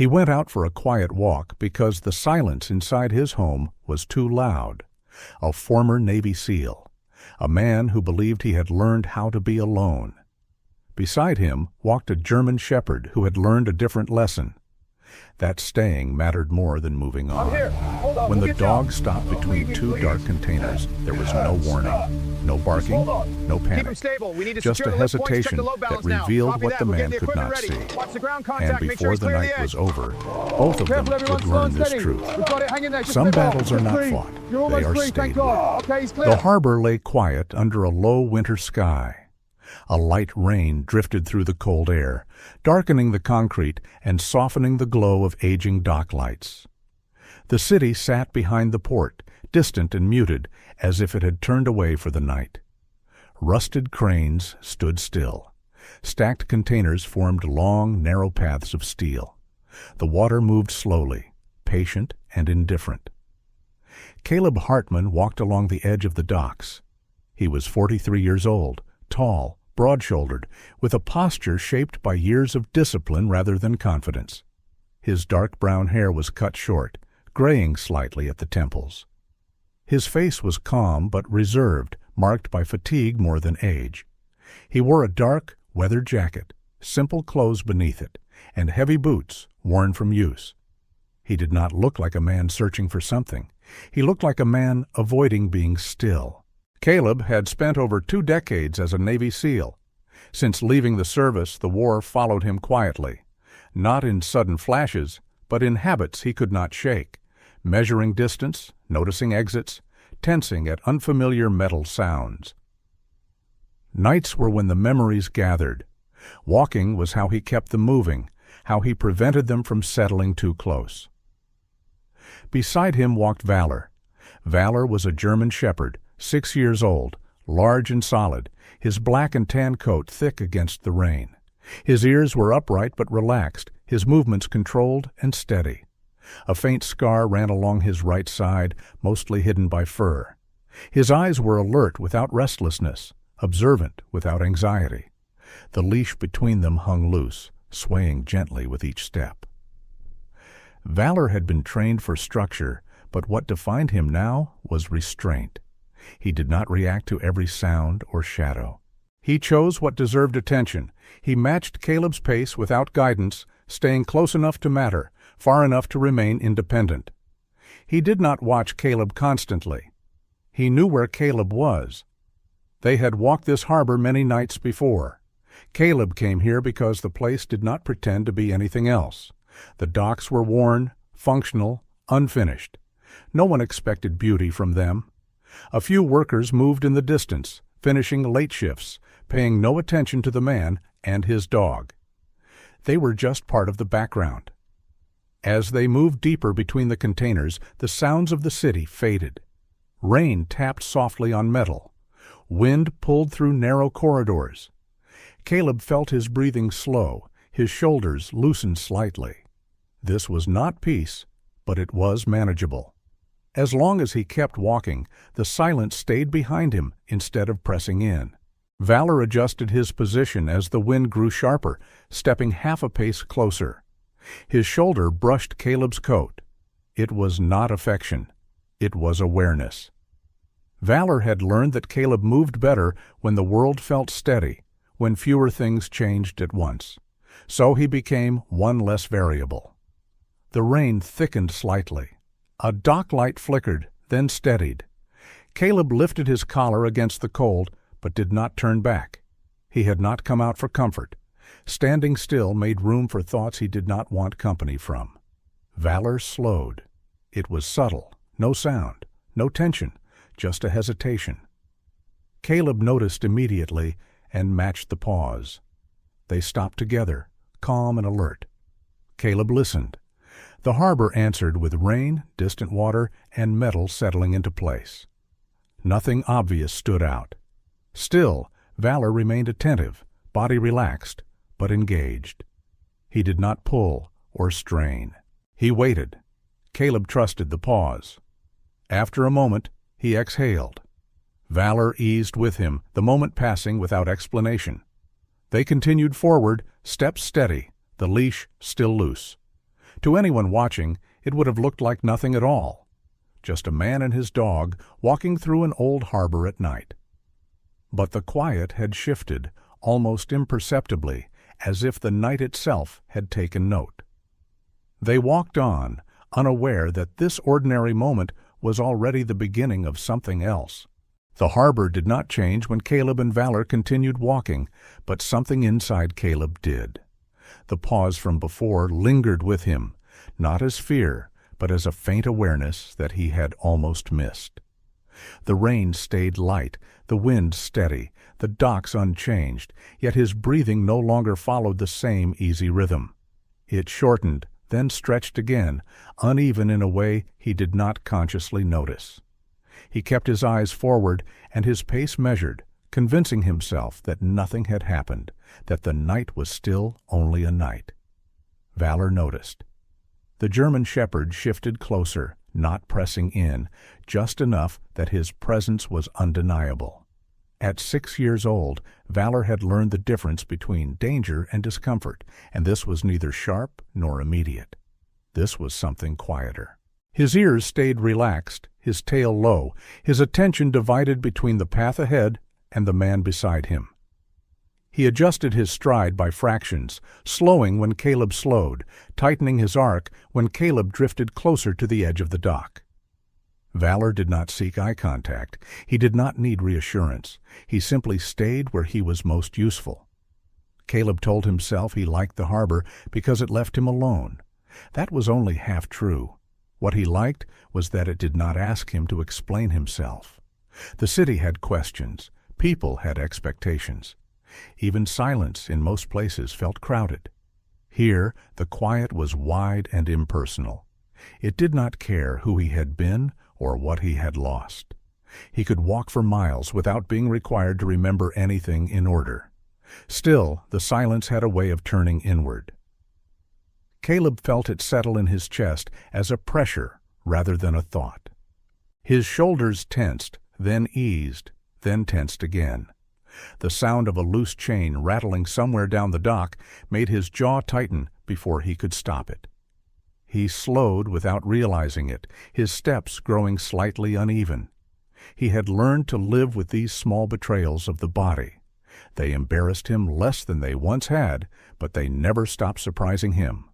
He went out for a quiet walk because the silence inside his home was too loud. A former Navy SEAL, a man who believed he had learned how to be alone. Beside him walked a German shepherd who had learned a different lesson. That staying mattered more than moving on. When the dog stopped between two dark containers, there was no warning, no barking, no panic, just a hesitation that revealed what the man could not see. And before the night was over, both of them would learn this truth. Some battles are not fought, they are stayed with. The harbor lay quiet under a low winter sky. A light rain drifted through the cold air, darkening the concrete and softening the glow of aging dock lights. The city sat behind the port, distant and muted, as if it had turned away for the night. Rusted cranes stood still. Stacked containers formed long, narrow paths of steel. The water moved slowly, patient and indifferent. Caleb Hartman walked along the edge of the docks. He was 43 years old, tall, broad-shouldered, with a posture shaped by years of discipline rather than confidence. His dark brown hair was cut short, graying slightly at the temples. His face was calm but reserved, marked by fatigue more than age. He wore a dark, weathered jacket, simple clothes beneath it, and heavy boots worn from use. He did not look like a man searching for something. He looked like a man avoiding being still. Caleb had spent over 2 decades as a Navy SEAL. Since leaving the service, the war followed him quietly, not in sudden flashes, but in habits he could not shake, measuring distance, noticing exits, tensing at unfamiliar metal sounds. Nights were when the memories gathered. Walking was how he kept them moving, how he prevented them from settling too close. Beside him walked Valor. Valor was a German shepherd, 6 years old, large and solid, his black and tan coat thick against the rain. His ears were upright but relaxed, his movements controlled and steady. A faint scar ran along his right side, mostly hidden by fur. His eyes were alert without restlessness, observant without anxiety. The leash between them hung loose, swaying gently with each step. Valor had been trained for structure, but what defined him now was restraint. He did not react to every sound or shadow. He chose what deserved attention. He matched Caleb's pace without guidance, staying close enough to matter, far enough to remain independent. He did not watch Caleb constantly. He knew where Caleb was. They had walked this harbor many nights before. Caleb came here because the place did not pretend to be anything else. The docks were worn, functional, unfinished. No one expected beauty from them. A few workers moved in the distance, finishing late shifts, paying no attention to the man and his dog. They were just part of the background. As they moved deeper between the containers, the sounds of the city faded. Rain tapped softly on metal. Wind pulled through narrow corridors. Caleb felt his breathing slow, his shoulders loosened slightly. This was not peace, but it was manageable. As long as he kept walking, the silence stayed behind him instead of pressing in. Valor adjusted his position as the wind grew sharper, stepping half a pace closer. His shoulder brushed Caleb's coat. It was not affection. It was awareness. Valor had learned that Caleb moved better when the world felt steady, when fewer things changed at once. So he became one less variable. The rain thickened slightly. A dock light flickered, then steadied. Caleb lifted his collar against the cold, but did not turn back. He had not come out for comfort. Standing still made room for thoughts he did not want company from. Valor slowed. It was subtle, no sound, no tension, just a hesitation. Caleb noticed immediately and matched the pause. They stopped together, calm and alert. Caleb listened. The harbor answered with rain, distant water, and metal settling into place. Nothing obvious stood out. Still, Valor remained attentive, body relaxed, but engaged. He did not pull or strain. He waited. Caleb trusted the pause. After a moment, he exhaled. Valor eased with him, the moment passing without explanation. They continued forward, steps steady, the leash still loose. To anyone watching, it would have looked like nothing at all. Just a man and his dog walking through an old harbor at night. But the quiet had shifted, almost imperceptibly, as if the night itself had taken note. They walked on, unaware that this ordinary moment was already the beginning of something else. The harbor did not change when Caleb and Valor continued walking, but something inside Caleb did. The pause from before lingered with him, not as fear, but as a faint awareness that he had almost missed. The rain stayed light, the wind steady, the docks unchanged, yet his breathing no longer followed the same easy rhythm. It shortened, then stretched again, uneven in a way he did not consciously notice. He kept his eyes forward and his pace measured, convincing himself that nothing had happened, that the night was still only a night. Valor noticed. The German shepherd shifted closer, not pressing in, just enough that his presence was undeniable. At 6 years old, Valor had learned the difference between danger and discomfort, and this was neither sharp nor immediate. This was something quieter. His ears stayed relaxed, his tail low, his attention divided between the path ahead and the man beside him. He adjusted his stride by fractions, slowing when Caleb slowed, tightening his arc when Caleb drifted closer to the edge of the dock. Valor did not seek eye contact. He did not need reassurance. He simply stayed where he was most useful. Caleb told himself he liked the harbor because it left him alone. That was only half true. What he liked was that it did not ask him to explain himself. The city had questions. People had expectations. Even silence in most places felt crowded. Here, the quiet was wide and impersonal. It did not care who he had been or what he had lost. He could walk for miles without being required to remember anything in order. Still, the silence had a way of turning inward. Caleb felt it settle in his chest as a pressure rather than a thought. His shoulders tensed, then eased, then tensed again. The sound of a loose chain rattling somewhere down the dock made his jaw tighten before he could stop it. He slowed without realizing it, his steps growing slightly uneven. He had learned to live with these small betrayals of the body. They embarrassed him less than they once had, but they never stopped surprising him.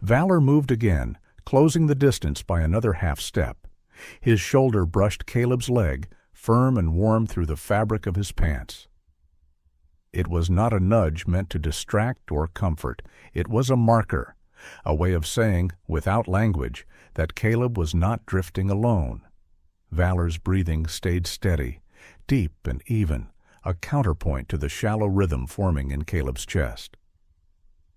Valor moved again, closing the distance by another half step. His shoulder brushed Caleb's leg, firm and warm through the fabric of his pants. It was not a nudge meant to distract or comfort. It was a marker, a way of saying, without language, that Caleb was not drifting alone. Valor's breathing stayed steady, deep and even, a counterpoint to the shallow rhythm forming in Caleb's chest.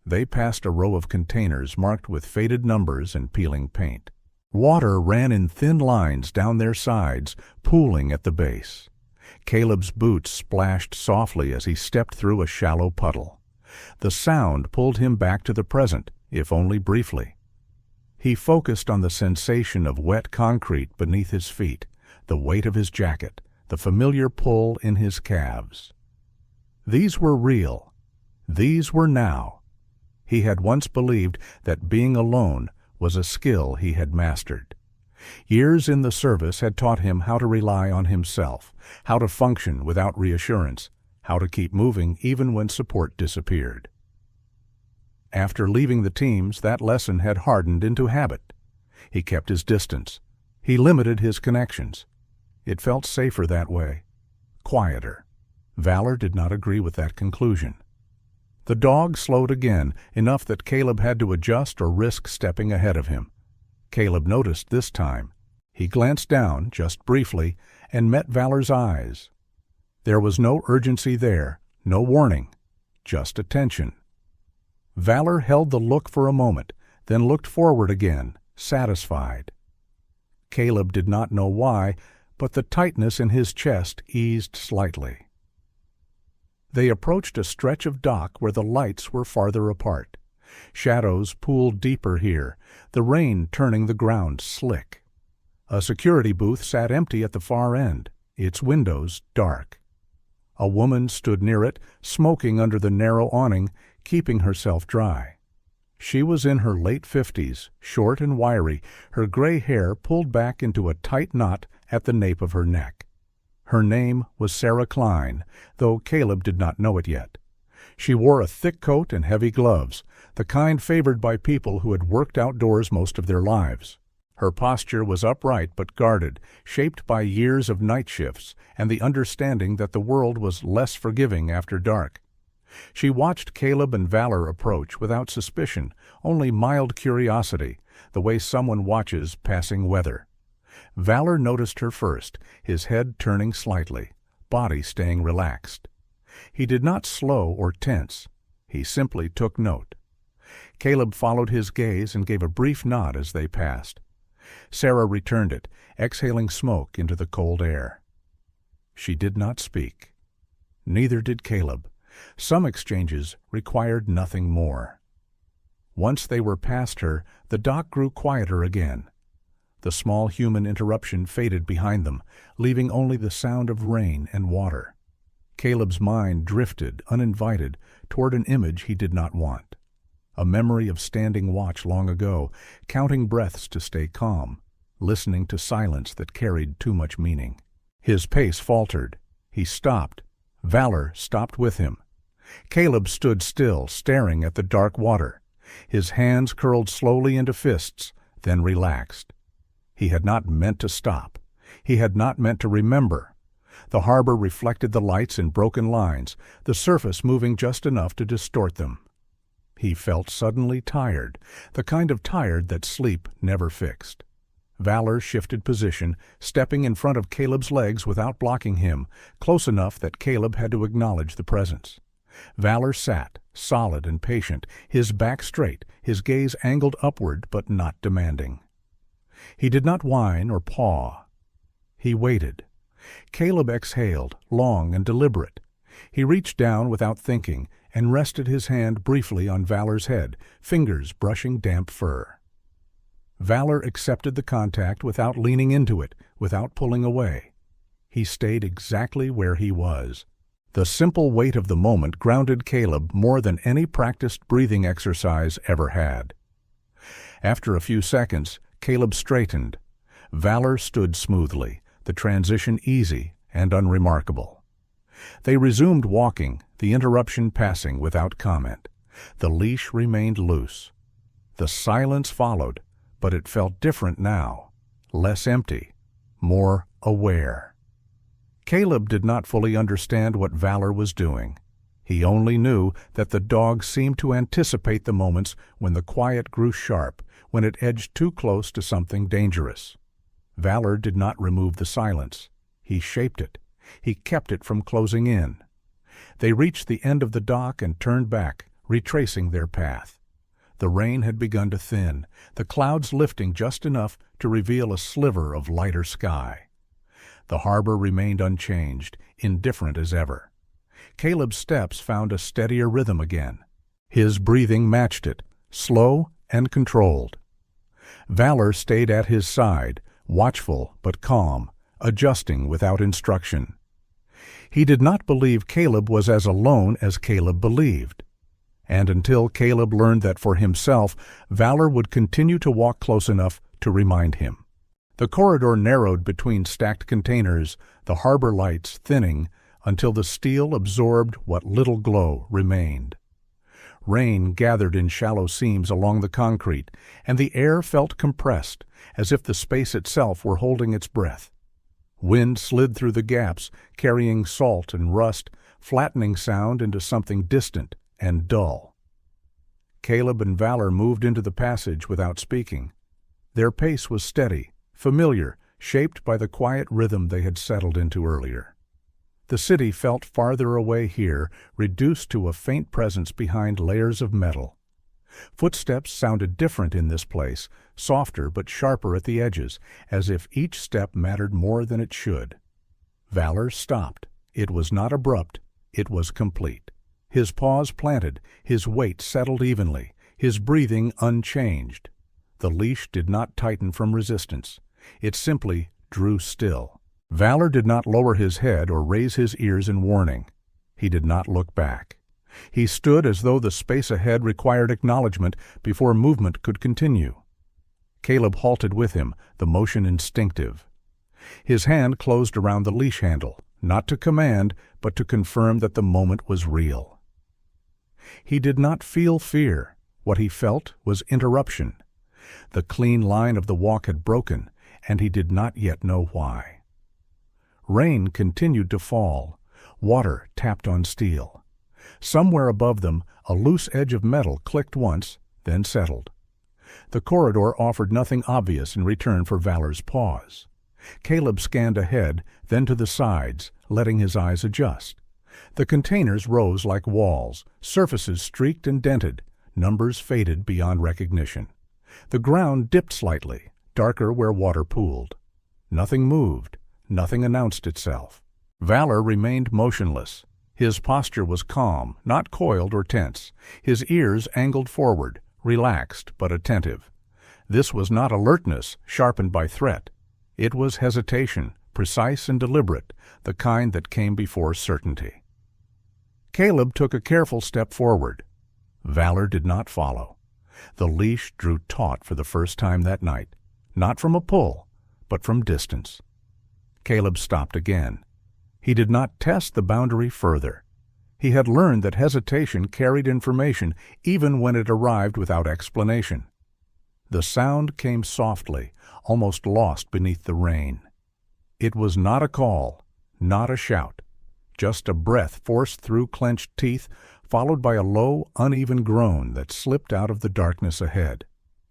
They passed a row of containers marked with faded numbers and peeling paint. Water ran in thin lines down their sides, pooling at the base. Caleb's boots splashed softly as he stepped through a shallow puddle. The sound pulled him back to the present, if only briefly. He focused on the sensation of wet concrete beneath his feet, the weight of his jacket, the familiar pull in his calves. These were real. These were now. He had once believed that being alone was a skill he had mastered. Years in the service had taught him how to rely on himself, how to function without reassurance, how to keep moving even when support disappeared. After leaving the teams, that lesson had hardened into habit. He kept his distance. He limited his connections. It felt safer that way, quieter. Valor did not agree with that conclusion. The dog slowed again, enough that Caleb had to adjust or risk stepping ahead of him. Caleb noticed this time. He glanced down, just briefly, and met Valor's eyes. There was no urgency there, no warning, just attention. Valor held the look for a moment, then looked forward again, satisfied. Caleb did not know why, but the tightness in his chest eased slightly. They approached a stretch of dock where the lights were farther apart. Shadows pooled deeper here, the rain turning the ground slick. A security booth sat empty at the far end, its windows dark. A woman stood near it, smoking under the narrow awning, keeping herself dry. She was in her late 50s, short and wiry, her gray hair pulled back into a tight knot at the nape of her neck. Her name was Sarah Klein, though Caleb did not know it yet. She wore a thick coat and heavy gloves, the kind favored by people who had worked outdoors most of their lives. Her posture was upright but guarded, shaped by years of night shifts and the understanding that the world was less forgiving after dark. She watched Caleb and Valor approach without suspicion, only mild curiosity, the way someone watches passing weather. Valor noticed her first, his head turning slightly, body staying relaxed. He did not slow or tense. He simply took note. Caleb followed his gaze and gave a brief nod as they passed. Sarah returned it, exhaling smoke into the cold air. She did not speak. Neither did Caleb. Some exchanges required nothing more. Once they were past her, the dock grew quieter again. The small human interruption faded behind them, leaving only the sound of rain and water. Caleb's mind drifted, uninvited, toward an image he did not want. A memory of standing watch long ago, counting breaths to stay calm, listening to silence that carried too much meaning. His pace faltered. He stopped. Valor stopped with him. Caleb stood still, staring at the dark water. His hands curled slowly into fists, then relaxed. He had not meant to stop. He had not meant to remember. The harbor reflected the lights in broken lines, the surface moving just enough to distort them. He felt suddenly tired, the kind of tired that sleep never fixed. Valor shifted position, stepping in front of Caleb's legs without blocking him, close enough that Caleb had to acknowledge the presence. Valor sat, solid and patient, his back straight, his gaze angled upward but not demanding. He did not whine or paw. He waited. Caleb exhaled, long and deliberate. He reached down without thinking and rested his hand briefly on Valor's head, fingers brushing damp fur. Valor accepted the contact without leaning into it, without pulling away. He stayed exactly where he was. The simple weight of the moment grounded Caleb more than any practiced breathing exercise ever had. After a few seconds, Caleb straightened. Valor stood smoothly, the transition easy and unremarkable. They resumed walking, the interruption passing without comment. The leash remained loose. The silence followed, but it felt different now, less empty, more aware. Caleb did not fully understand what Valor was doing. He only knew that the dog seemed to anticipate the moments when the quiet grew sharp, when it edged too close to something dangerous. Valor did not remove the silence. He shaped it. He kept it from closing in. They reached the end of the dock and turned back, retracing their path. The rain had begun to thin, the clouds lifting just enough to reveal a sliver of lighter sky. The harbor remained unchanged, indifferent as ever. Caleb's steps found a steadier rhythm again. His breathing matched it, slow and controlled. Valor stayed at his side, watchful but calm, adjusting without instruction. He did not believe Caleb was as alone as Caleb believed. And until Caleb learned that for himself, Valor would continue to walk close enough to remind him. The corridor narrowed between stacked containers, the harbor lights thinning until the steel absorbed what little glow remained. Rain gathered in shallow seams along the concrete, and the air felt compressed, as if the space itself were holding its breath. Wind slid through the gaps, carrying salt and rust, flattening sound into something distant and dull. Caleb and Valor moved into the passage without speaking. Their pace was steady, familiar, shaped by the quiet rhythm they had settled into earlier. The city felt farther away here, reduced to a faint presence behind layers of metal. Footsteps sounded different in this place, softer but sharper at the edges, as if each step mattered more than it should. Valor stopped. It was not abrupt, it was complete. His paws planted, his weight settled evenly, his breathing unchanged. The leash did not tighten from resistance. It simply drew still. Valor did not lower his head or raise his ears in warning. He did not look back. He stood as though the space ahead required acknowledgement before movement could continue. Caleb halted with him, the motion instinctive. His hand closed around the leash handle, not to command, but to confirm that the moment was real. He did not feel fear. What he felt was interruption. The clean line of the walk had broken, and he did not yet know why. Rain continued to fall. Water tapped on steel. Somewhere above them, a loose edge of metal clicked once, then settled. The corridor offered nothing obvious in return for Valor's pause. Caleb scanned ahead, then to the sides, letting his eyes adjust. The containers rose like walls, surfaces streaked and dented, numbers faded beyond recognition. The ground dipped slightly, darker where water pooled. Nothing moved, nothing announced itself. Valor remained motionless. His posture was calm, not coiled or tense. His ears angled forward, relaxed but attentive. This was not alertness, sharpened by threat. It was hesitation, precise and deliberate, the kind that came before certainty. Caleb took a careful step forward. Valor did not follow. The leash drew taut for the first time that night, not from a pull, but from distance. Caleb stopped again. He did not test the boundary further. He had learned that hesitation carried information even when it arrived without explanation. The sound came softly, almost lost beneath the rain. It was not a call, not a shout, just a breath forced through clenched teeth, followed by a low, uneven groan that slipped out of the darkness ahead.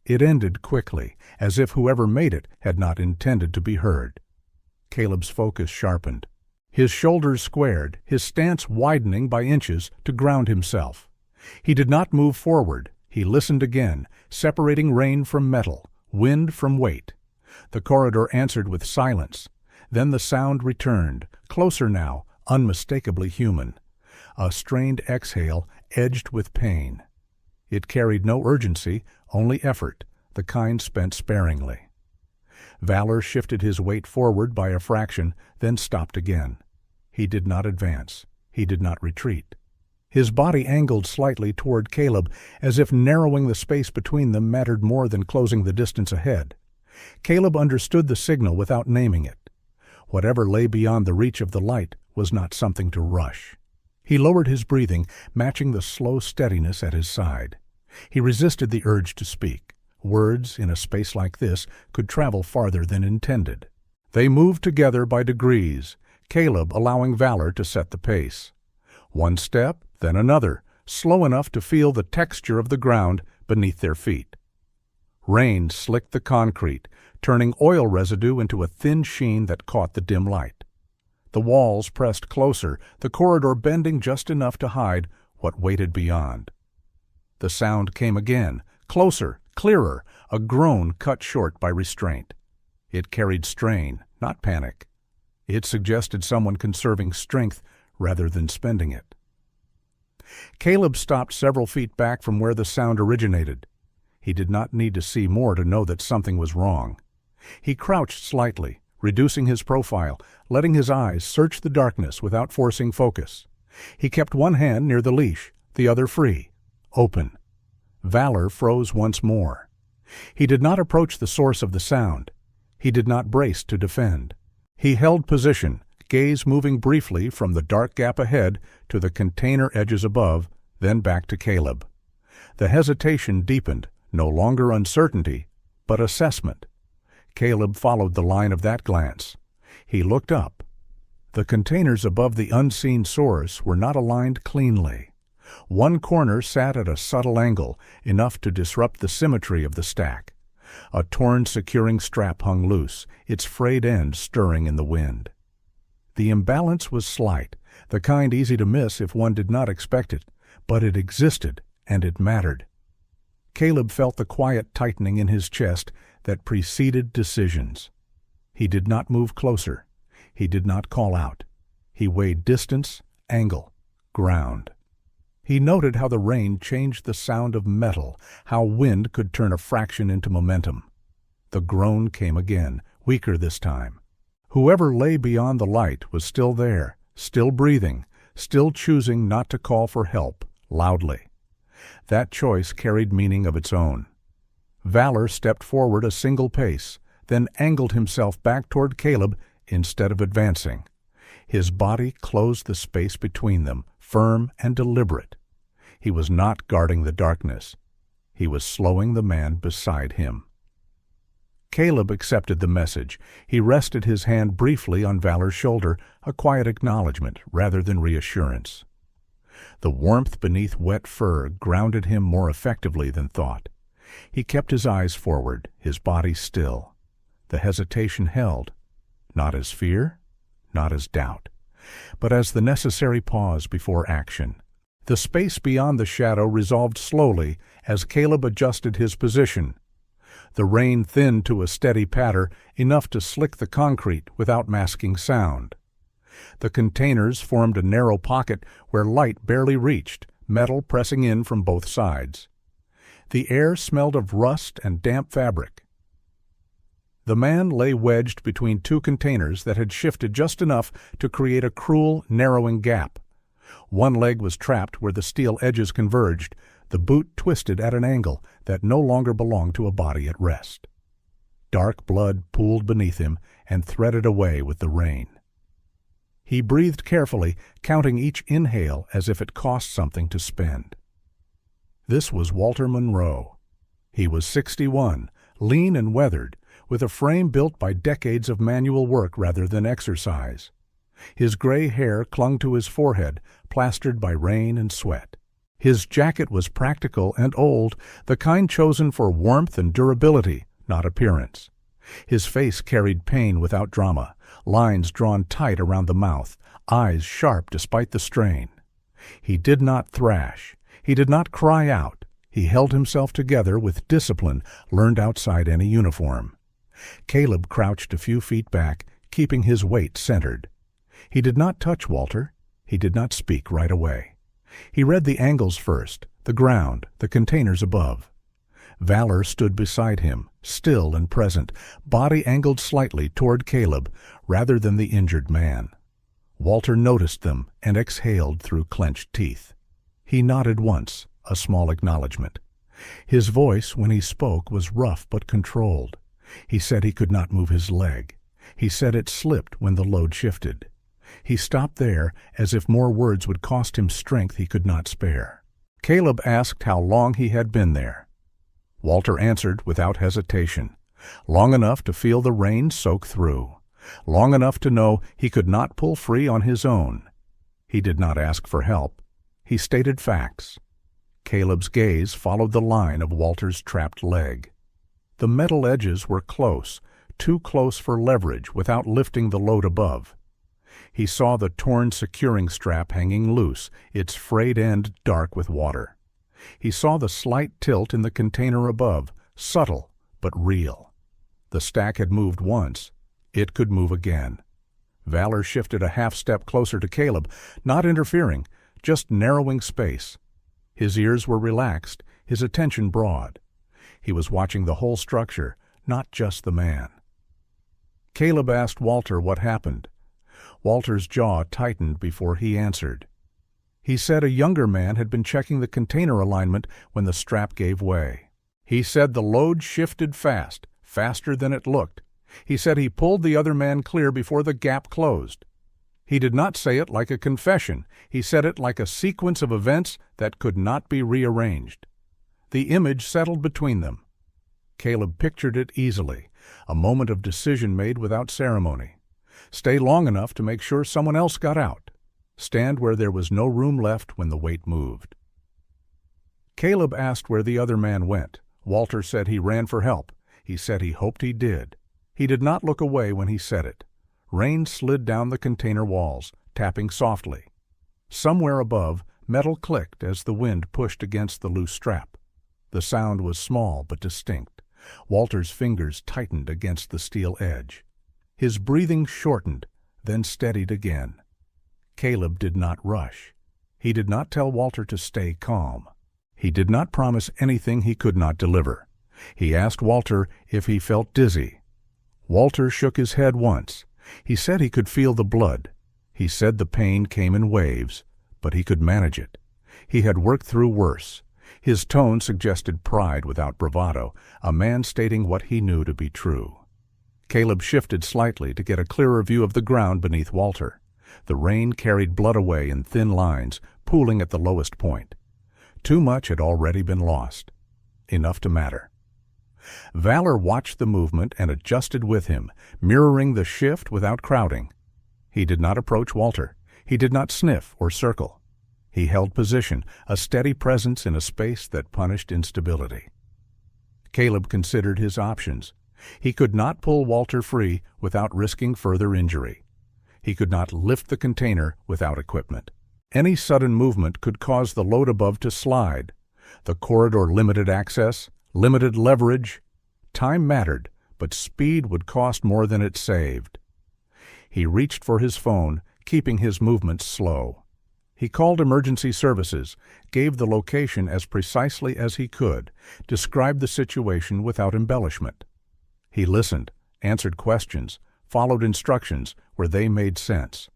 It ended quickly, as if whoever made it had not intended to be heard. Caleb's focus sharpened. His shoulders squared, his stance widening by inches to ground himself. He did not move forward. He listened again, separating rain from metal, wind from weight. The corridor answered with silence. Then the sound returned, closer now, unmistakably human. A strained exhale edged with pain. It carried no urgency, only effort, the kind spent sparingly. Valor shifted his weight forward by a fraction, then stopped again. He did not advance. He did not retreat. His body angled slightly toward Caleb, as if narrowing the space between them mattered more than closing the distance ahead. Caleb understood the signal without naming it. Whatever lay beyond the reach of the light was not something to rush. He lowered his breathing, matching the slow steadiness at his side. He resisted the urge to speak. Words, in a space like this, could travel farther than intended. They moved together by degrees, Caleb allowing Valor to set the pace. One step, then another, slow enough to feel the texture of the ground beneath their feet. Rain slicked the concrete, turning oil residue into a thin sheen that caught the dim light. The walls pressed closer, the corridor bending just enough to hide what waited beyond. The sound came again, closer, clearer, a groan cut short by restraint. It carried strain, not panic. It suggested someone conserving strength rather than spending it. Caleb stopped several feet back from where the sound originated. He did not need to see more to know that something was wrong. He crouched slightly, reducing his profile, letting his eyes search the darkness without forcing focus. He kept one hand near the leash, the other free, open. Valor froze once more. He did not approach the source of the sound. He did not brace to defend. He held position, gaze moving briefly from the dark gap ahead to the container edges above, then back to Caleb. The hesitation deepened, no longer uncertainty, but assessment. Caleb followed the line of that glance. He looked up. The containers above the unseen source were not aligned cleanly. One corner sat at a subtle angle, enough to disrupt the symmetry of the stack. A torn securing strap hung loose, its frayed end stirring in the wind. The imbalance was slight, the kind easy to miss if one did not expect it, but it existed, and it mattered. Caleb felt the quiet tightening in his chest that preceded decisions. He did not move closer. He did not call out. He weighed distance, angle, ground. He noted how the rain changed the sound of metal, how wind could turn a fraction into momentum. The groan came again, weaker this time. Whoever lay beyond the light was still there, still breathing, still choosing not to call for help, loudly. That choice carried meaning of its own. Valor stepped forward a single pace, then angled himself back toward Caleb instead of advancing. His body closed the space between them, firm and deliberate. He was not guarding the darkness. He was slowing the man beside him. Caleb accepted the message. He rested his hand briefly on Valor's shoulder, a quiet acknowledgement rather than reassurance. The warmth beneath wet fur grounded him more effectively than thought. He kept his eyes forward, his body still. The hesitation held, not as fear, not as doubt, but as the necessary pause before action. The space beyond the shadow resolved slowly as Caleb adjusted his position. The rain thinned to a steady patter, enough to slick the concrete without masking sound. The containers formed a narrow pocket where light barely reached, metal pressing in from both sides. The air smelled of rust and damp fabric. The man lay wedged between two containers that had shifted just enough to create a cruel, narrowing gap. One leg was trapped where the steel edges converged, the boot twisted at an angle that no longer belonged to a body at rest. Dark blood pooled beneath him and threaded away with the rain. He breathed carefully, counting each inhale as if it cost something to spend. This was Walter Monroe. He was 61, lean and weathered, with a frame built by decades of manual work rather than exercise. His gray hair clung to his forehead, plastered by rain and sweat. His jacket was practical and old, the kind chosen for warmth and durability, not appearance. His face carried pain without drama, lines drawn tight around the mouth, eyes sharp despite the strain. He did not thrash. He did not cry out. He held himself together with discipline learned outside any uniform. Caleb crouched a few feet back, keeping his weight centered. He did not touch Walter. He did not speak right away. He read the angles first, the ground, the containers above. Valor stood beside him, still and present, body angled slightly toward Caleb rather than the injured man. Walter noticed them and exhaled through clenched teeth. He nodded once, a small acknowledgement. His voice, when he spoke, was rough but controlled. He said he could not move his leg. He said it slipped when the load shifted. He stopped there, as if more words would cost him strength he could not spare. Caleb asked how long he had been there. Walter answered without hesitation. Long enough to feel the rain soak through. Long enough to know he could not pull free on his own. He did not ask for help. He stated facts. Caleb's gaze followed the line of Walter's trapped leg. The metal edges were close, too close for leverage without lifting the load above. He saw the torn securing strap hanging loose, its frayed end dark with water. He saw the slight tilt in the container above, subtle but real. The stack had moved once. It could move again. Valor shifted a half step closer to Caleb, not interfering, just narrowing space. His ears were relaxed, his attention broad. He was watching the whole structure, not just the man. Caleb asked Walter what happened. Walter's jaw tightened before he answered. He said a younger man had been checking the container alignment when the strap gave way. He said the load shifted fast, faster than it looked. He said he pulled the other man clear before the gap closed. He did not say it like a confession. He said it like a sequence of events that could not be rearranged. The image settled between them. Caleb pictured it easily, a moment of decision made without ceremony. Stay long enough to make sure someone else got out. Stand where there was no room left when the weight moved. Caleb asked where the other man went. Walter said he ran for help. He said he hoped he did. He did not look away when he said it. Rain slid down the container walls, tapping softly. Somewhere above, metal clicked as the wind pushed against the loose strap. The sound was small but distinct. Walter's fingers tightened against the steel edge. His breathing shortened, then steadied again. Caleb did not rush. He did not tell Walter to stay calm. He did not promise anything he could not deliver. He asked Walter if he felt dizzy. Walter shook his head once. He said he could feel the blood. He said the pain came in waves, but he could manage it. He had worked through worse. His tone suggested pride without bravado, a man stating what he knew to be true. Caleb shifted slightly to get a clearer view of the ground beneath Walter. The rain carried blood away in thin lines, pooling at the lowest point. Too much had already been lost. Enough to matter. Valor watched the movement and adjusted with him, mirroring the shift without crowding. He did not approach Walter. He did not sniff or circle. He held position, a steady presence in a space that punished instability. Caleb considered his options. He could not pull Walter free without risking further injury. He could not lift the container without equipment. Any sudden movement could cause the load above to slide. The corridor limited access, limited leverage. Time mattered, but speed would cost more than it saved. He reached for his phone, keeping his movements slow. He called emergency services, gave the location as precisely as he could, described the situation without embellishment. He listened, answered questions, followed instructions where they made sense.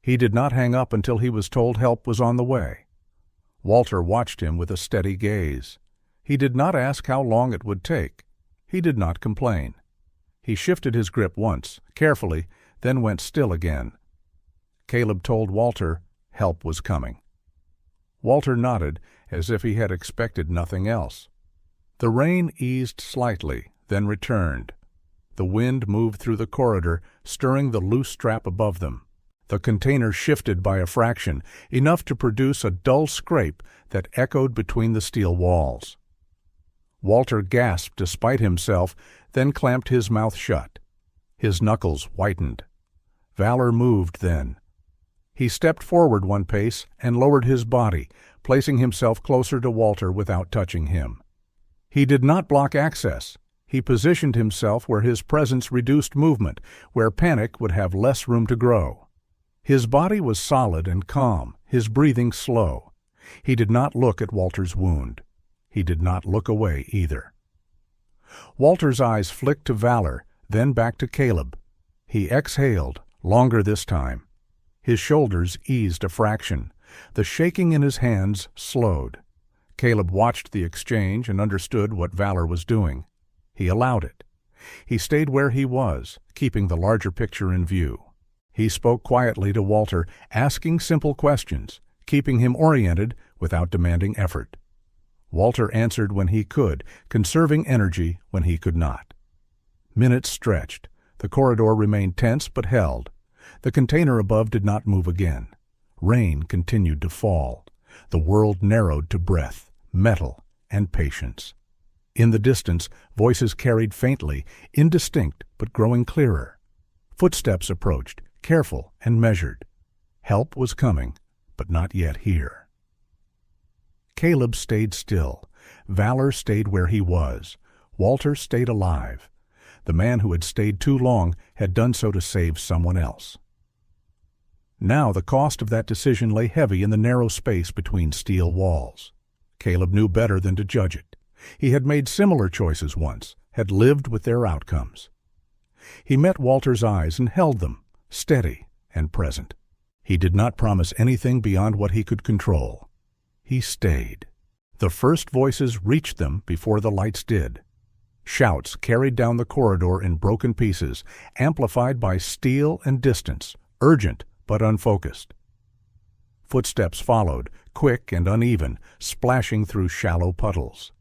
He did not hang up until he was told help was on the way. Walter watched him with a steady gaze. He did not ask how long it would take. He did not complain. He shifted his grip once, carefully, then went still again. Caleb told Walter help was coming. Walter nodded as if he had expected nothing else. The rain eased slightly, then returned. The wind moved through the corridor, stirring the loose strap above them. The container shifted by a fraction, enough to produce a dull scrape that echoed between the steel walls. Walter gasped despite himself, then clamped his mouth shut. His knuckles whitened. Valor moved then. He stepped forward one pace and lowered his body, placing himself closer to Walter without touching him. He did not block access. He positioned himself where his presence reduced movement, where panic would have less room to grow. His body was solid and calm, his breathing slow. He did not look at Walter's wound. He did not look away either. Walter's eyes flicked to Valor, then back to Caleb. He exhaled, longer this time. His shoulders eased a fraction. The shaking in his hands slowed. Caleb watched the exchange and understood what Valor was doing. He allowed it. He stayed where he was, keeping the larger picture in view. He spoke quietly to Walter, asking simple questions, keeping him oriented without demanding effort. Walter answered when he could, conserving energy when he could not. Minutes stretched. The corridor remained tense but held. The container above did not move again. Rain continued to fall. The world narrowed to breath, metal, and patience. In the distance, voices carried faintly, indistinct but growing clearer. Footsteps approached, careful and measured. Help was coming, but not yet here. Caleb stayed still. Valor stayed where he was. Walter stayed alive. The man who had stayed too long had done so to save someone else. Now the cost of that decision lay heavy in the narrow space between steel walls. Caleb knew better than to judge it. He had made similar choices once, had lived with their outcomes. He met Walter's eyes and held them, steady and present. He did not promise anything beyond what he could control. He stayed. The first voices reached them before the lights did. Shouts carried down the corridor in broken pieces, amplified by steel and distance, urgent but unfocused. Footsteps followed, quick and uneven, splashing through shallow puddles.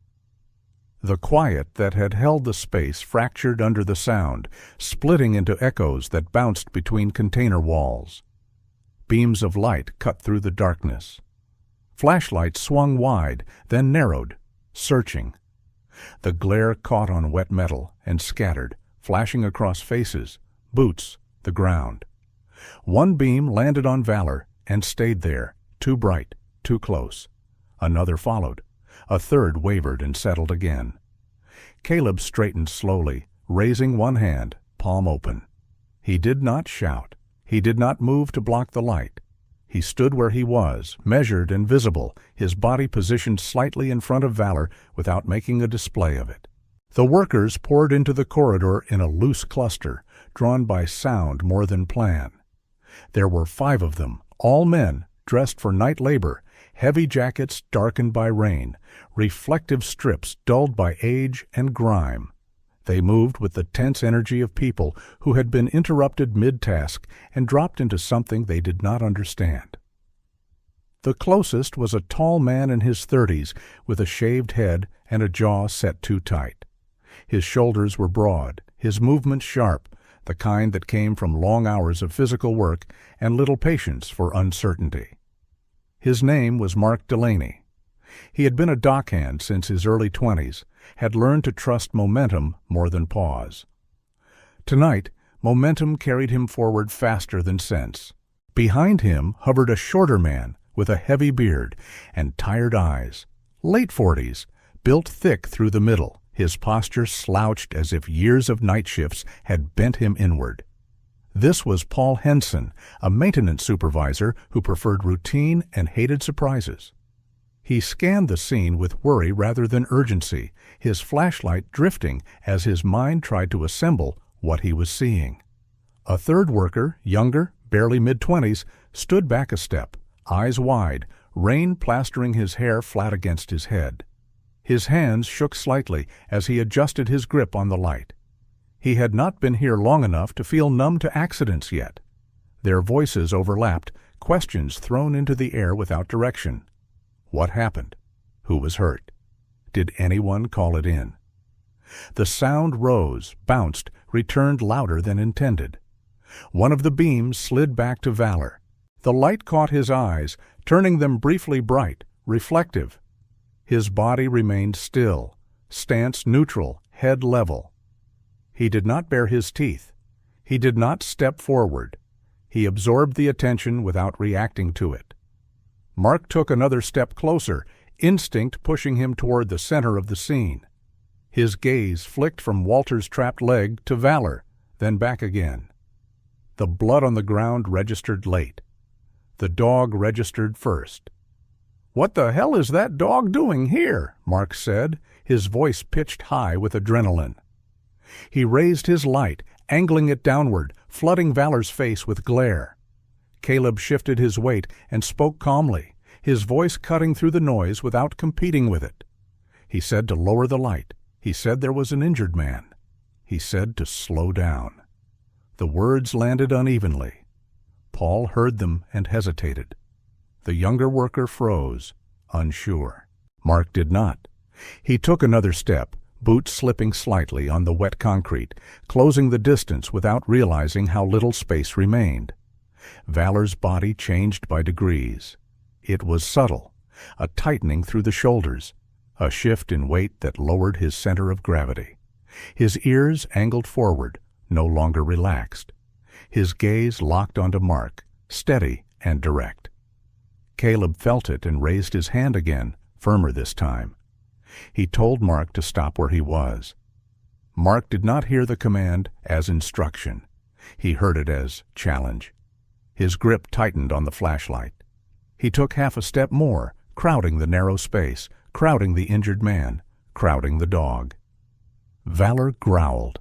The quiet that had held the space fractured under the sound, splitting into echoes that bounced between container walls. Beams of light cut through the darkness. Flashlights swung wide, then narrowed, searching. The glare caught on wet metal and scattered, flashing across faces, boots, the ground. One beam landed on Valor and stayed there, too bright, too close. Another followed. A third wavered and settled again. Caleb straightened slowly, raising one hand, palm open. He did not shout. He did not move to block the light. He stood where he was, measured and visible, his body positioned slightly in front of Valor without making a display of it. The workers poured into the corridor in a loose cluster, drawn by sound more than plan. There were 5 of them, all men, dressed for night labor, heavy jackets darkened by rain, reflective strips dulled by age and grime. They moved with the tense energy of people who had been interrupted mid-task and dropped into something they did not understand. The closest was a tall man in his 30s with a shaved head and a jaw set too tight. His shoulders were broad, his movements sharp, the kind that came from long hours of physical work and little patience for uncertainty. His name was Mark Delaney. He had been a dockhand since his early 20s, had learned to trust momentum more than pause. Tonight, momentum carried him forward faster than sense. Behind him hovered a shorter man with a heavy beard and tired eyes, late 40s, built thick through the middle, his posture slouched as if years of night shifts had bent him inward. This was Paul Henson, a maintenance supervisor who preferred routine and hated surprises. He scanned the scene with worry rather than urgency, his flashlight drifting as his mind tried to assemble what he was seeing. A third worker, younger, barely mid-20s, stood back a step, eyes wide, rain plastering his hair flat against his head. His hands shook slightly as he adjusted his grip on the light. He had not been here long enough to feel numb to accidents yet. Their voices overlapped, questions thrown into the air without direction. What happened? Who was hurt? Did anyone call it in? The sound rose, bounced, returned louder than intended. One of the beams slid back to Valor. The light caught his eyes, turning them briefly bright, reflective. His body remained still, stance neutral, head level. He did not bare his teeth. He did not step forward. He absorbed the attention without reacting to it. Mark took another step closer, instinct pushing him toward the center of the scene. His gaze flicked from Walter's trapped leg to Valor, then back again. The blood on the ground registered late. The dog registered first. "What the hell is that dog doing here?" Mark said, his voice pitched high with adrenaline. He raised his light, angling it downward, flooding Valor's face with glare. Caleb shifted his weight and spoke calmly, his voice cutting through the noise without competing with it. He said to lower the light. He said there was an injured man. He said to slow down. The words landed unevenly. Paul heard them and hesitated. The younger worker froze, unsure. Mark did not. He took another step, boots slipping slightly on the wet concrete, closing the distance without realizing how little space remained. Valor's body changed by degrees. It was subtle, a tightening through the shoulders, a shift in weight that lowered his center of gravity. His ears angled forward, no longer relaxed. His gaze locked onto Mark, steady and direct. Caleb felt it and raised his hand again, firmer this time. He told Mark to stop where he was. Mark did not hear the command as instruction. He heard it as challenge. His grip tightened on the flashlight. He took half a step more, crowding the narrow space, crowding the injured man, crowding the dog. Valor growled.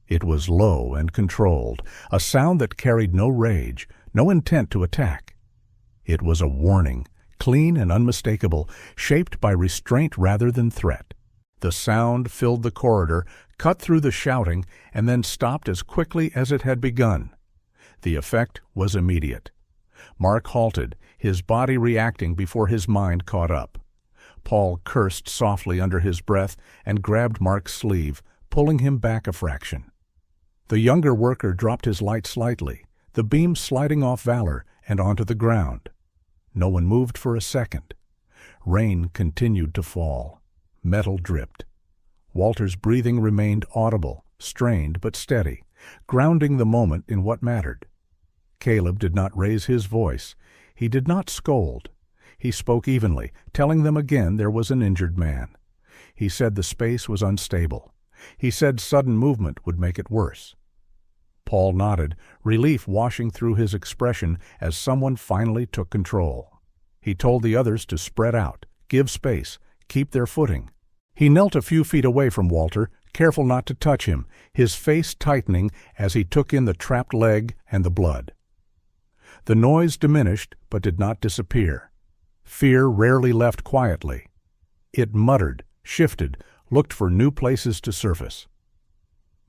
It was low and controlled, a sound that carried no rage, no intent to attack. It was a warning, clean and unmistakable, shaped by restraint rather than threat. The sound filled the corridor, cut through the shouting, and then stopped as quickly as it had begun. The effect was immediate. Mark halted, his body reacting before his mind caught up. Paul cursed softly under his breath and grabbed Mark's sleeve, pulling him back a fraction. The younger worker dropped his light slightly, the beam sliding off Valor and onto the ground. No one moved for a second. Rain continued to fall. Metal dripped. Walter's breathing remained audible, strained but steady, grounding the moment in what mattered. Caleb did not raise his voice. He did not scold. He spoke evenly, telling them again there was an injured man. He said the space was unstable. He said sudden movement would make it worse. Paul nodded, relief washing through his expression as someone finally took control. He told the others to spread out, give space, keep their footing. He knelt a few feet away from Walter, careful not to touch him, his face tightening as he took in the trapped leg and the blood. The noise diminished but did not disappear. Fear rarely left quietly. It muttered, shifted, looked for new places to surface.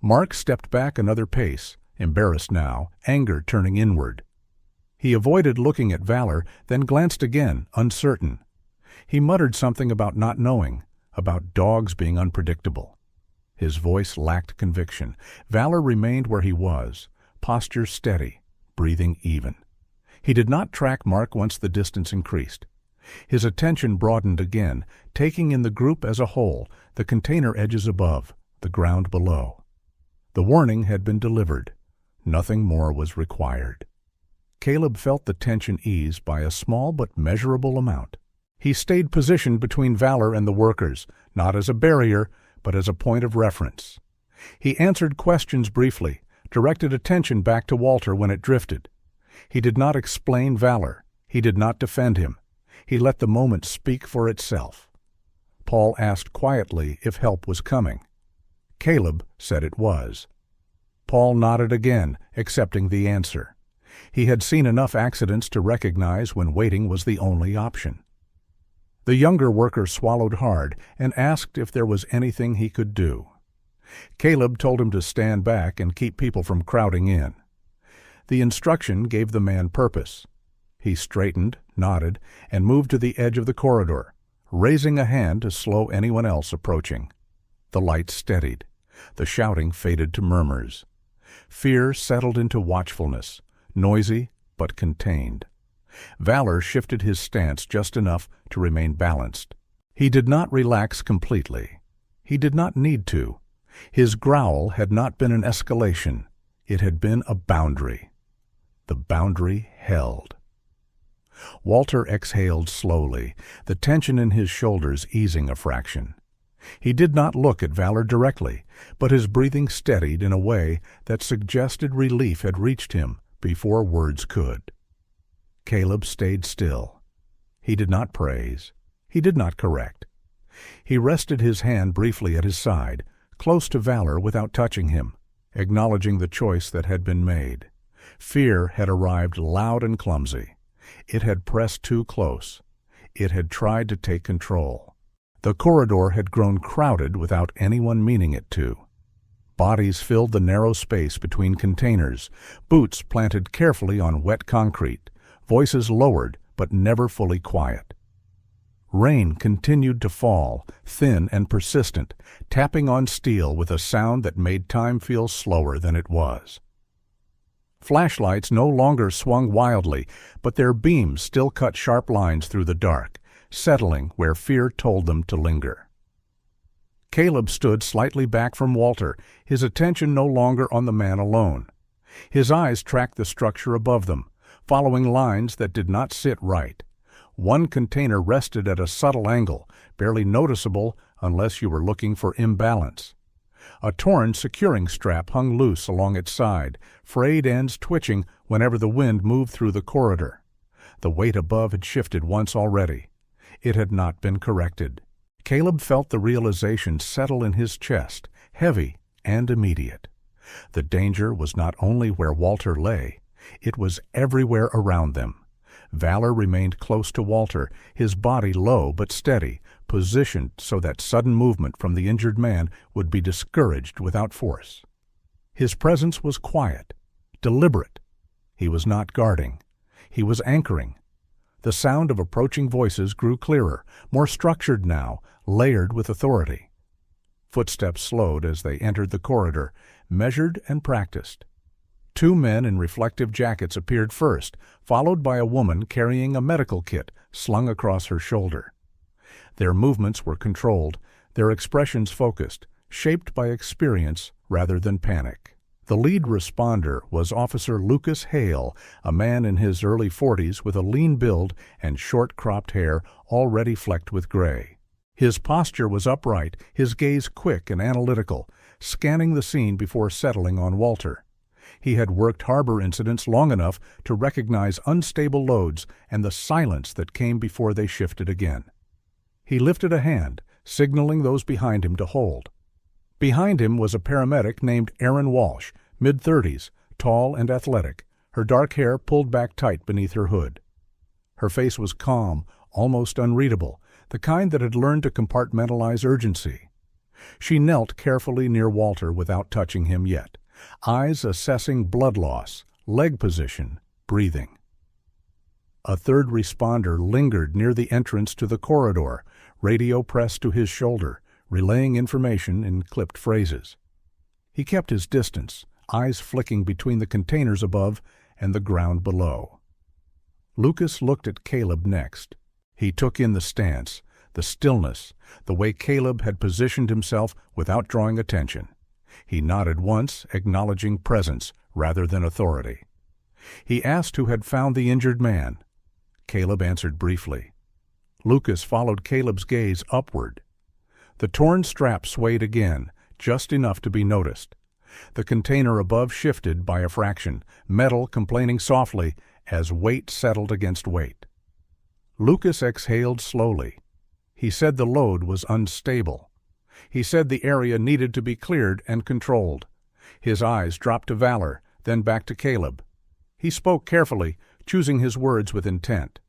Mark stepped back another pace, embarrassed now, anger turning inward. He avoided looking at Valor, then glanced again, uncertain. He muttered something about not knowing, about dogs being unpredictable. His voice lacked conviction. Valor remained where he was, posture steady, breathing even. He did not track Mark once the distance increased. His attention broadened again, taking in the group as a whole, the container edges above, the ground below. The warning had been delivered. Nothing more was required. Caleb felt the tension ease by a small but measurable amount. He stayed positioned between Valor and the workers, not as a barrier, but as a point of reference. He answered questions briefly, directed attention back to Walter when it drifted. He did not explain Valor. He did not defend him. He let the moment speak for itself. Paul asked quietly if help was coming. Caleb said it was. Paul nodded again, accepting the answer. He had seen enough accidents to recognize when waiting was the only option. The younger worker swallowed hard and asked if there was anything he could do. Caleb told him to stand back and keep people from crowding in. The instruction gave the man purpose. He straightened, nodded, and moved to the edge of the corridor, raising a hand to slow anyone else approaching. The lights steadied. The shouting faded to murmurs. Fear settled into watchfulness, noisy but contained. Valor shifted his stance just enough to remain balanced. He did not relax completely. He did not need to. His growl had not been an escalation. It had been a boundary. The boundary held. Walter exhaled slowly, the tension in his shoulders easing a fraction. He did not look at Valor directly, but his breathing steadied in a way that suggested relief had reached him before words could. Caleb stayed still. He did not praise. He did not correct. He rested his hand briefly at his side, close to Valor without touching him, acknowledging the choice that had been made. Fear had arrived loud and clumsy. It had pressed too close. It had tried to take control. The corridor had grown crowded without anyone meaning it to. Bodies filled the narrow space between containers, boots planted carefully on wet concrete, voices lowered but never fully quiet. Rain continued to fall, thin and persistent, tapping on steel with a sound that made time feel slower than it was. Flashlights no longer swung wildly, but their beams still cut sharp lines through the dark, settling where fear told them to linger. Caleb stood slightly back from Walter, his attention no longer on the man alone. His eyes tracked the structure above them, following lines that did not sit right. One container rested at a subtle angle, barely noticeable unless you were looking for imbalance. A torn securing strap hung loose along its side, frayed ends twitching whenever the wind moved through the corridor. The weight above had shifted once already. It had not been corrected. Caleb felt the realization settle in his chest, heavy and immediate. The danger was not only where Walter lay, it was everywhere around them. Valor remained close to Walter, his body low but steady, positioned so that sudden movement from the injured man would be discouraged without force. His presence was quiet, deliberate. He was not guarding. He was anchoring. The sound of approaching voices grew clearer, more structured now, layered with authority. Footsteps slowed as they entered the corridor, measured and practiced. Two men in reflective jackets appeared first, followed by a woman carrying a medical kit slung across her shoulder. Their movements were controlled, their expressions focused, shaped by experience rather than panic. The lead responder was Officer Lucas Hale, a man in his early 40s with a lean build and short-cropped hair already flecked with gray. His posture was upright, his gaze quick and analytical, scanning the scene before settling on Walter. He had worked harbor incidents long enough to recognize unstable loads and the silence that came before they shifted again. He lifted a hand, signaling those behind him to hold. Behind him was a paramedic named Erin Walsh, mid-30s, tall and athletic, her dark hair pulled back tight beneath her hood. Her face was calm, almost unreadable, the kind that had learned to compartmentalize urgency. She knelt carefully near Walter without touching him yet, eyes assessing blood loss, leg position, breathing. A third responder lingered near the entrance to the corridor, radio pressed to his shoulder, relaying information in clipped phrases. He kept his distance, eyes flicking between the containers above and the ground below. Lucas looked at Caleb next. He took in the stance, the stillness, the way Caleb had positioned himself without drawing attention. He nodded once, acknowledging presence rather than authority. He asked who had found the injured man. Caleb answered briefly. Lucas followed Caleb's gaze upward. The torn strap swayed again, just enough to be noticed. The container above shifted by a fraction, metal complaining softly as weight settled against weight. Lucas exhaled slowly. He said the load was unstable. He said the area needed to be cleared and controlled. His eyes dropped to Valor, then back to Caleb. He spoke carefully, choosing his words with intent.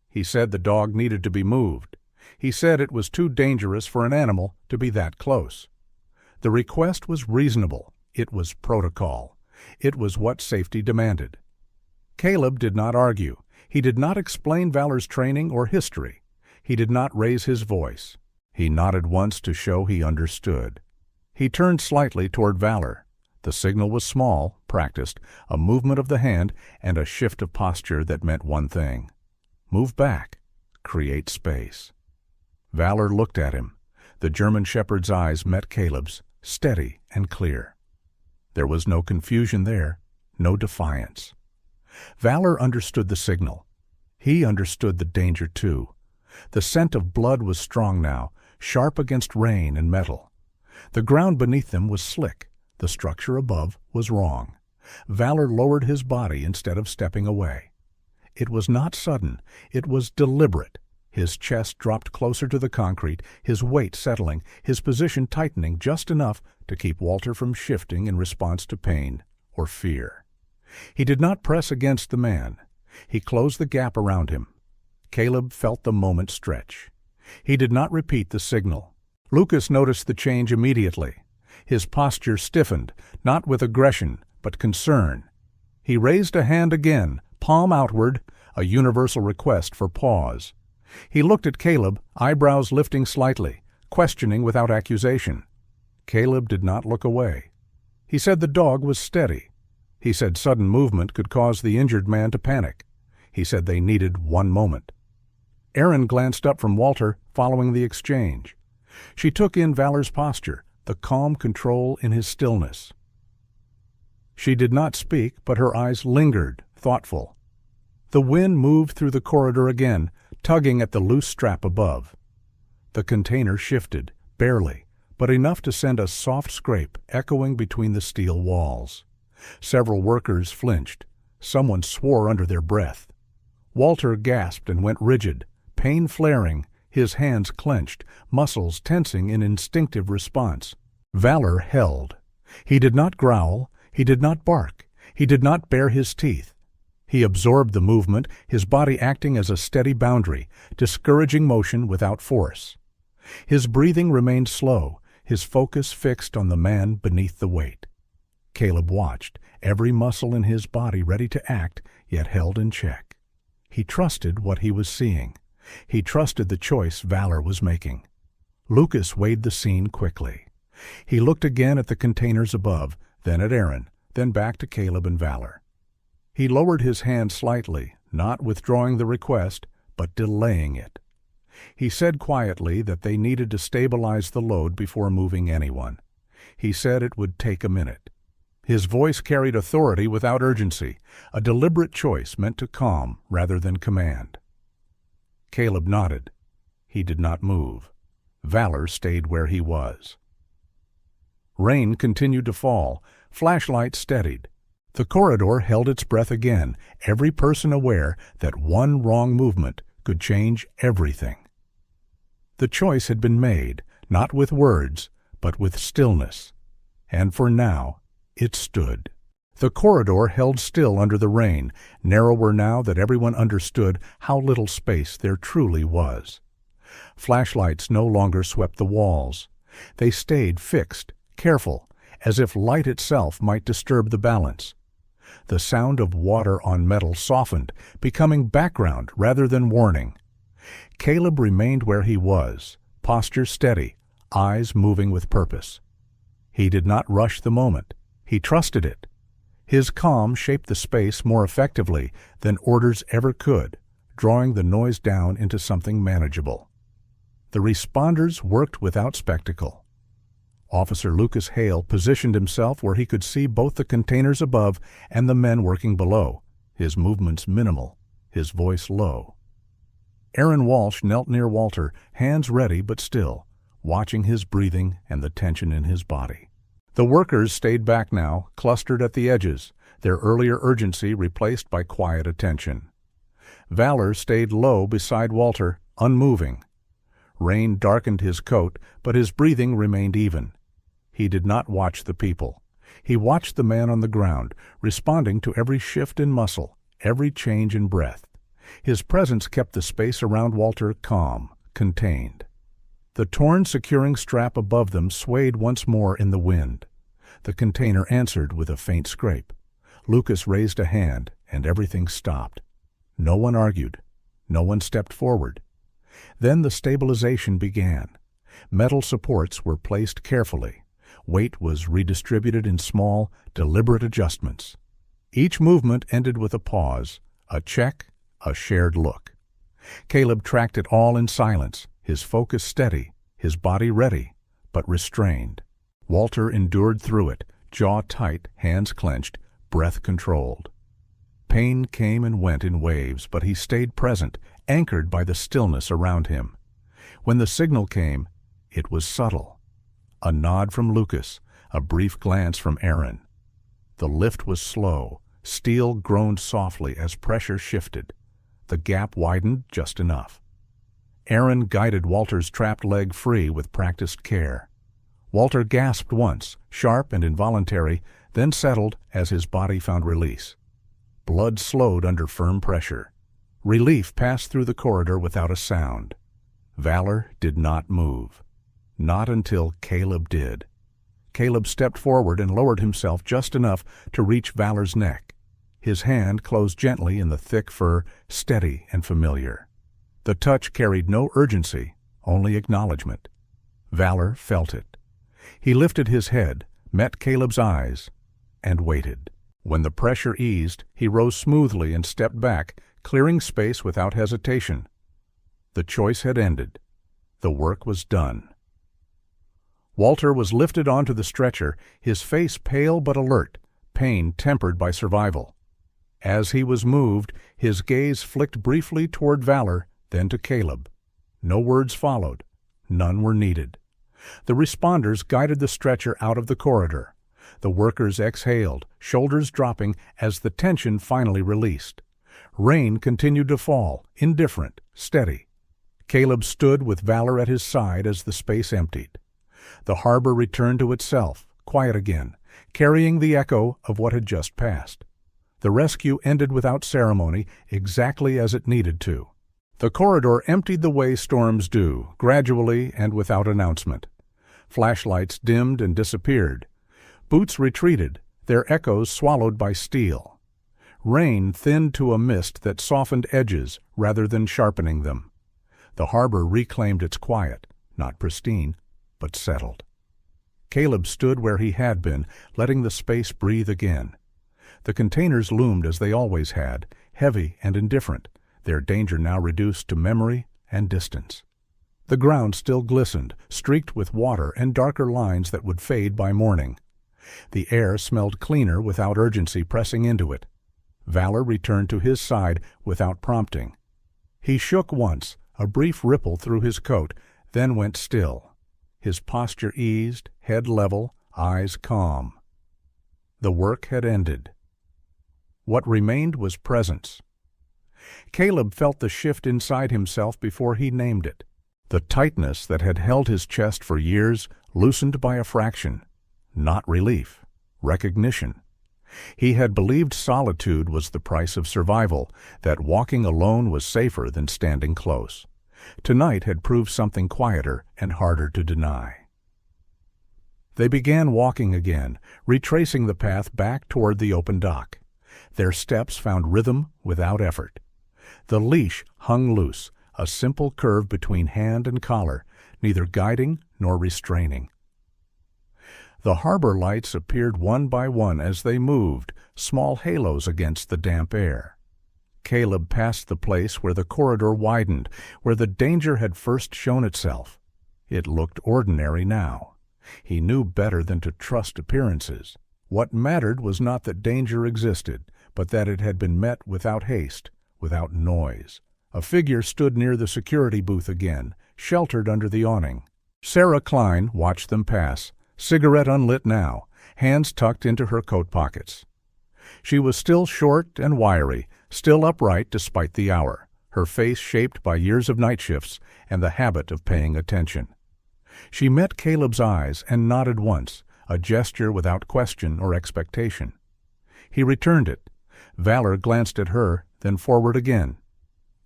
He said the dog needed to be moved. He said it was too dangerous for an animal to be that close. The request was reasonable. It was protocol. It was what safety demanded. Caleb did not argue. He did not explain Valor's training or history. He did not raise his voice. He nodded once to show he understood. He turned slightly toward Valor. The signal was small, practiced, a movement of the hand and a shift of posture that meant one thing. Move back. Create space. Valor looked at him. The German shepherd's eyes met Caleb's, steady and clear. There was no confusion there, no defiance. Valor understood the signal. He understood the danger too. The scent of blood was strong now, sharp against rain and metal. The ground beneath them was slick. The structure above was wrong. Valor lowered his body instead of stepping away. It was not sudden. It was deliberate. His chest dropped closer to the concrete, his weight settling, his position tightening just enough to keep Walter from shifting in response to pain or fear. He did not press against the man. He closed the gap around him. Caleb felt the moment stretch. He did not repeat the signal. Lucas noticed the change immediately. His posture stiffened, not with aggression, but concern. He raised a hand again, palm outward, a universal request for pause. He looked at Caleb, eyebrows lifting slightly, questioning without accusation. Caleb did not look away. He said the dog was steady. He said sudden movement could cause the injured man to panic. He said they needed one moment. Erin glanced up from Walter following the exchange. She took in Valor's posture, the calm control in his stillness. She did not speak, but her eyes lingered, thoughtful. The wind moved through the corridor again, tugging at the loose strap above. The container shifted, barely, but enough to send a soft scrape echoing between the steel walls. Several workers flinched. Someone swore under their breath. Walter gasped and went rigid, pain flaring, his hands clenched, muscles tensing in instinctive response. Valor held. He did not growl. He did not bark. He did not bare his teeth. He absorbed the movement, his body acting as a steady boundary, discouraging motion without force. His breathing remained slow, his focus fixed on the man beneath the weight. Caleb watched, every muscle in his body ready to act, yet held in check. He trusted what he was seeing. He trusted the choice Valor was making. Lucas weighed the scene quickly. He looked again at the containers above, then at Erin, then back to Caleb and Valor. He lowered his hand slightly, not withdrawing the request, but delaying it. He said quietly that they needed to stabilize the load before moving anyone. He said it would take a minute. His voice carried authority without urgency, a deliberate choice meant to calm rather than command. Caleb nodded. He did not move. Valor stayed where he was. Rain continued to fall. Flashlights steadied. The corridor held its breath again, every person aware that one wrong movement could change everything. The choice had been made, not with words, but with stillness. And for now, it stood. The corridor held still under the rain, narrower now that everyone understood how little space there truly was. Flashlights no longer swept the walls. They stayed fixed, careful, as if light itself might disturb the balance. The sound of water on metal softened, becoming background rather than warning. Caleb remained where he was, posture steady, eyes moving with purpose. He did not rush the moment. He trusted it. His calm shaped the space more effectively than orders ever could, drawing the noise down into something manageable. The responders worked without spectacle. Officer Lucas Hale positioned himself where he could see both the containers above and the men working below, his movements minimal, his voice low. Aaron Walsh knelt near Walter, hands ready but still, watching his breathing and the tension in his body. The workers stayed back now, clustered at the edges, their earlier urgency replaced by quiet attention. Valor stayed low beside Walter, unmoving. Rain darkened his coat, but his breathing remained even. He did not watch the people. He watched the man on the ground, responding to every shift in muscle, every change in breath. His presence kept the space around Walter calm, contained. The torn securing strap above them swayed once more in the wind. The container answered with a faint scrape. Lucas raised a hand, and everything stopped. No one argued. No one stepped forward. Then the stabilization began. Metal supports were placed carefully. Weight was redistributed in small, deliberate adjustments. Each movement ended with a pause, a check, a shared look. Caleb tracked it all in silence, his focus steady, his body ready, but restrained. Walter endured through it, jaw tight, hands clenched, breath controlled. Pain came and went in waves, but he stayed present, anchored by the stillness around him. When the signal came, it was subtle. A nod from Lucas, a brief glance from Aaron. The lift was slow. Steel groaned softly as pressure shifted. The gap widened just enough. Aaron guided Walter's trapped leg free with practiced care. Walter gasped once, sharp and involuntary, then settled as his body found release. Blood slowed under firm pressure. Relief passed through the corridor without a sound. Valor did not move. Not until Caleb did. Caleb stepped forward and lowered himself just enough to reach Valor's neck. His hand closed gently in the thick fur, steady and familiar. The touch carried no urgency, only acknowledgement. Valor felt it. He lifted his head, met Caleb's eyes, and waited. When the pressure eased, he rose smoothly and stepped back, clearing space without hesitation. The choice had ended. The work was done. Walter was lifted onto the stretcher, his face pale but alert, pain tempered by survival. As he was moved, his gaze flicked briefly toward Valor, then to Caleb. No words followed. None were needed. The responders guided the stretcher out of the corridor. The workers exhaled, shoulders dropping as the tension finally released. Rain continued to fall, indifferent, steady. Caleb stood with Valor at his side as the space emptied. The harbor returned to itself, quiet again, carrying the echo of what had just passed. The rescue ended without ceremony, exactly as it needed to. The corridor emptied the way storms do, gradually and without announcement. Flashlights dimmed and disappeared. Boots retreated, their echoes swallowed by steel. Rain thinned to a mist that softened edges rather than sharpening them. The harbor reclaimed its quiet, not pristine, but settled. Caleb stood where he had been, letting the space breathe again. The containers loomed as they always had, heavy and indifferent, their danger now reduced to memory and distance. The ground still glistened, streaked with water and darker lines that would fade by morning. The air smelled cleaner without urgency pressing into it. Valor returned to his side without prompting. He shook once, a brief ripple through his coat, then went still. His posture eased, head level, eyes calm. The work had ended. What remained was presence. Caleb felt the shift inside himself before he named it. The tightness that had held his chest for years loosened by a fraction. Not relief, recognition. He had believed solitude was the price of survival, that walking alone was safer than standing close. Tonight had proved something quieter and harder to deny. They began walking again, retracing the path back toward the open dock. Their steps found rhythm without effort. The leash hung loose, a simple curve between hand and collar, neither guiding nor restraining. The harbor lights appeared one by one as they moved, small halos against the damp air. Caleb passed the place where the corridor widened, where the danger had first shown itself. It looked ordinary now. He knew better than to trust appearances. What mattered was not that danger existed, but that it had been met without haste, without noise. A figure stood near the security booth again, sheltered under the awning. Sarah Klein watched them pass, cigarette unlit now, hands tucked into her coat pockets. She was still short and wiry, still upright despite the hour, her face shaped by years of night shifts and the habit of paying attention. She met Caleb's eyes and nodded once, a gesture without question or expectation. He returned it. Valor glanced at her, then forward again.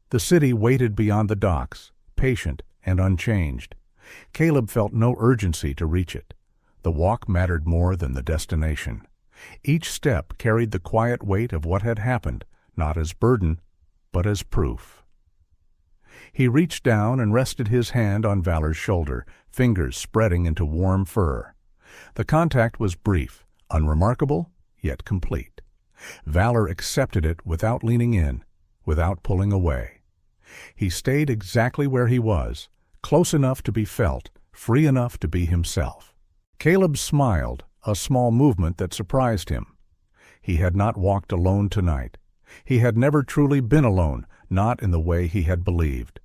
The city waited beyond the docks, patient and unchanged. Caleb felt no urgency to reach it. The walk mattered more than the destination. Each step carried the quiet weight of what had happened, not as burden, but as proof. He reached down and rested his hand on Valor's shoulder, fingers spreading into warm fur. The contact was brief, unremarkable, yet complete. Valor accepted it without leaning in, without pulling away. He stayed exactly where he was, close enough to be felt, free enough to be himself. Caleb smiled, a small movement that surprised him. He had not walked alone tonight. He had never truly been alone, not in the way he had believed.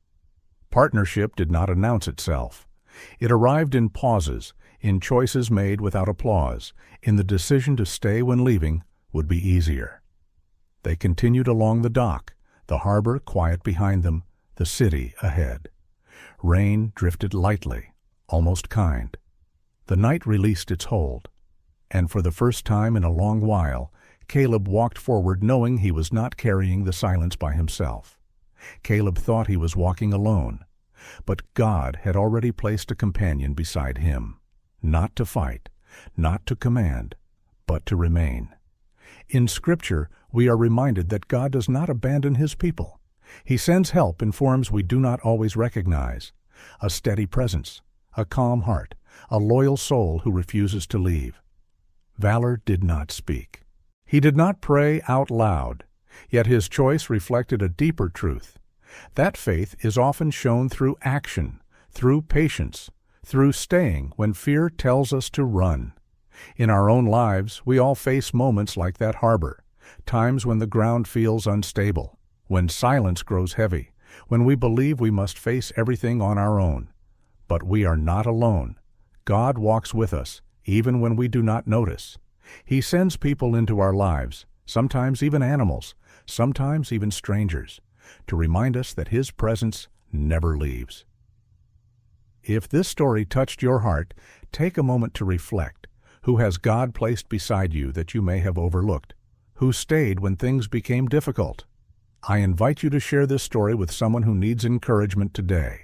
Partnership did not announce itself. It arrived in pauses, in choices made without applause, in the decision to stay when leaving would be easier. They continued along the dock, the harbor quiet behind them, the city ahead. Rain drifted lightly, almost kind. The night released its hold, and for the first time in a long while, Caleb walked forward knowing he was not carrying the silence by himself. Caleb thought he was walking alone, but God had already placed a companion beside him, not to fight, not to command, but to remain. In Scripture, we are reminded that God does not abandon His people. He sends help in forms we do not always recognize: a steady presence, a calm heart, a loyal soul who refuses to leave. Valor did not speak. He did not pray out loud, yet his choice reflected a deeper truth. That faith is often shown through action, through patience, through staying when fear tells us to run. In our own lives, we all face moments like that harbor, times when the ground feels unstable, when silence grows heavy, when we believe we must face everything on our own. But we are not alone. God walks with us, even when we do not notice. He sends people into our lives, sometimes even animals, sometimes even strangers, to remind us that His presence never leaves. If this story touched your heart, take a moment to reflect. Who has God placed beside you that you may have overlooked? Who stayed when things became difficult? I invite you to share this story with someone who needs encouragement today.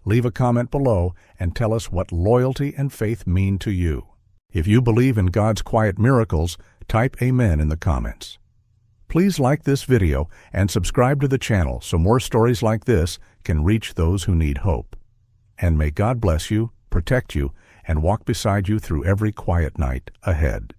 Leave a comment below and tell us what loyalty and faith mean to you. If you believe in God's quiet miracles, type Amen in the comments. Please like this video and subscribe to the channel so more stories like this can reach those who need hope. And may God bless you, protect you, and walk beside you through every quiet night ahead.